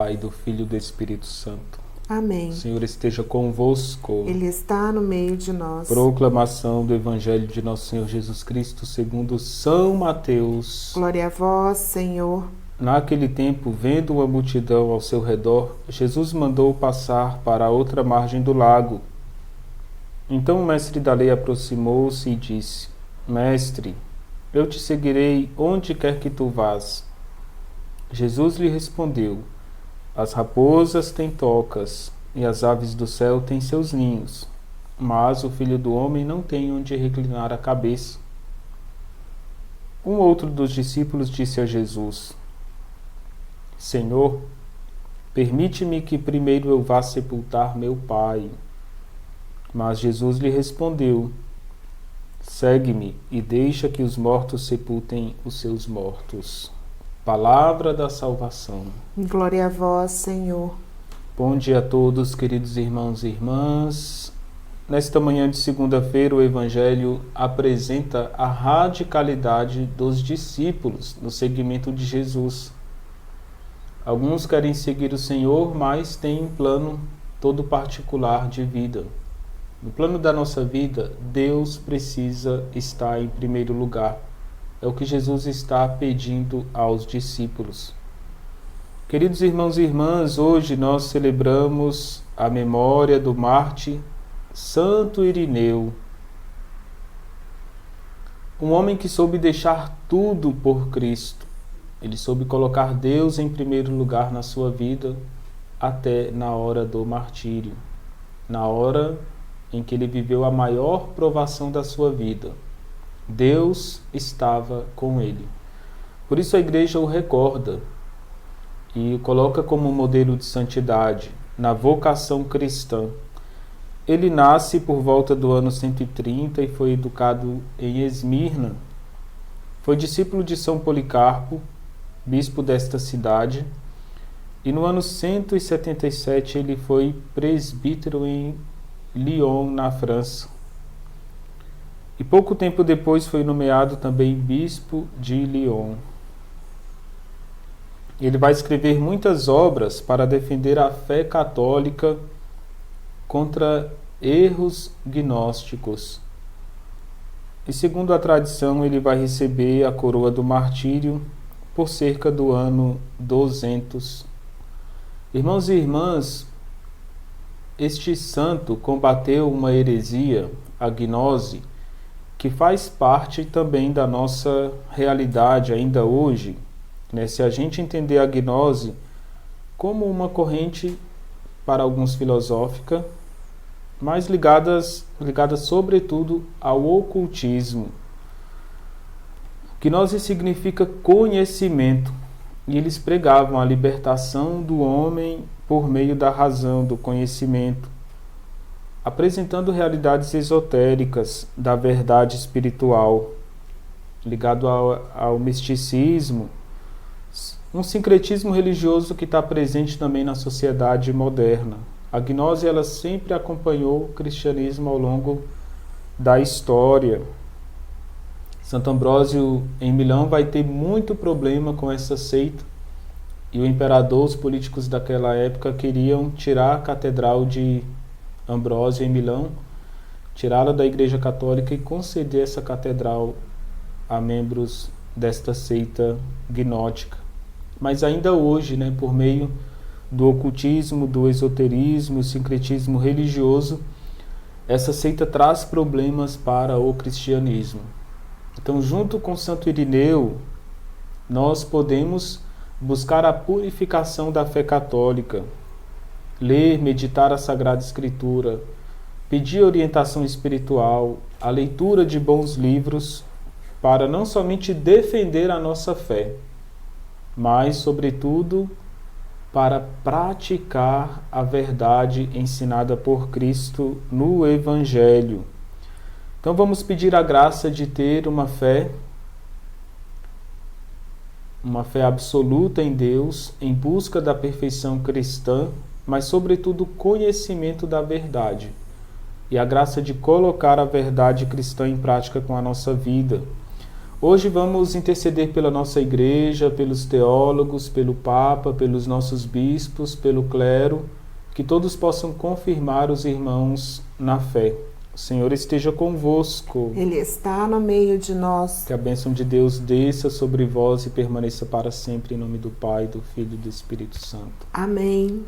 Pai, do Filho e do Espírito Santo. Amém. O Senhor esteja convosco. Ele está no meio de nós. Proclamação do Evangelho de Nosso Senhor Jesus Cristo segundo São Mateus. Glória a vós, Senhor. Naquele tempo, vendo uma multidão ao seu redor, Jesus mandou passar para a outra margem do lago. Então o mestre da lei aproximou-se e disse: Mestre, eu te seguirei onde quer que tu vás. Jesus lhe respondeu: As raposas têm tocas, e as aves do céu têm seus ninhos, mas o Filho do Homem não tem onde reclinar a cabeça. Um outro dos discípulos disse a Jesus: Senhor, permite-me que primeiro eu vá sepultar meu pai. Mas Jesus lhe respondeu: Segue-me e deixa que os mortos sepultem os seus mortos. Palavra da salvação. Glória a vós, Senhor. Bom dia a todos, queridos irmãos e irmãs. Nesta manhã de segunda-feira, o Evangelho apresenta a radicalidade dos discípulos no seguimento de Jesus. Alguns querem seguir o Senhor, mas têm um plano todo particular de vida. No plano da nossa vida, Deus precisa estar em primeiro lugar. É o que Jesus está pedindo aos discípulos. Queridos irmãos e irmãs, hoje nós celebramos a memória do mártir Santo Irineu. Um homem que soube deixar tudo por Cristo. Ele soube colocar Deus em primeiro lugar na sua vida, até na hora do martírio, na hora em que ele viveu a maior provação da sua vida. Deus estava com ele. Por isso a igreja o recorda e o coloca como modelo de santidade na vocação cristã. Ele nasce por volta do ano 130 e foi educado em Esmirna. Foi discípulo de São Policarpo, bispo desta cidade, e no ano 177 ele foi presbítero em Lyon, na França. E pouco tempo depois foi nomeado também bispo de Lyon. Ele vai escrever muitas obras para defender a fé católica contra erros gnósticos. E segundo a tradição, ele vai receber a coroa do martírio por cerca do ano 200. Irmãos e irmãs, este santo combateu uma heresia, a gnose, que faz parte também da nossa realidade ainda hoje, né? Se a gente entender a gnose como uma corrente, para alguns filosófica, mas ligada sobretudo ao ocultismo. Gnose significa conhecimento, e eles pregavam a libertação do homem por meio da razão, do conhecimento, apresentando realidades esotéricas da verdade espiritual, ligado ao misticismo, um sincretismo religioso que está presente também na sociedade moderna. A gnose ela sempre acompanhou o cristianismo ao longo da história. Santo Ambrósio, em Milão, vai ter muito problema com essa seita, e o imperador, os políticos daquela época queriam tirar a catedral de Ambrósio em Milão, tirá-la da Igreja Católica e conceder essa catedral a membros desta seita gnótica. Mas ainda hoje, né, por meio do ocultismo, do esoterismo, o sincretismo religioso, essa seita traz problemas para o cristianismo. Então, junto com Santo Irineu, nós podemos buscar a purificação da fé católica, ler, meditar a Sagrada Escritura, pedir orientação espiritual, a leitura de bons livros, para não somente defender a nossa fé, mas, sobretudo, para praticar a verdade ensinada por Cristo no Evangelho. Então vamos pedir a graça de ter uma fé absoluta em Deus, em busca da perfeição cristã, mas sobretudo conhecimento da verdade, e a graça de colocar a verdade cristã em prática com a nossa vida. Hoje vamos interceder pela nossa igreja, pelos teólogos, pelo Papa, pelos nossos bispos, pelo clero, que todos possam confirmar os irmãos na fé. O Senhor esteja convosco. Ele está no meio de nós. Que a bênção de Deus desça sobre vós e permaneça para sempre, em nome do Pai, do Filho e do Espírito Santo. Amém.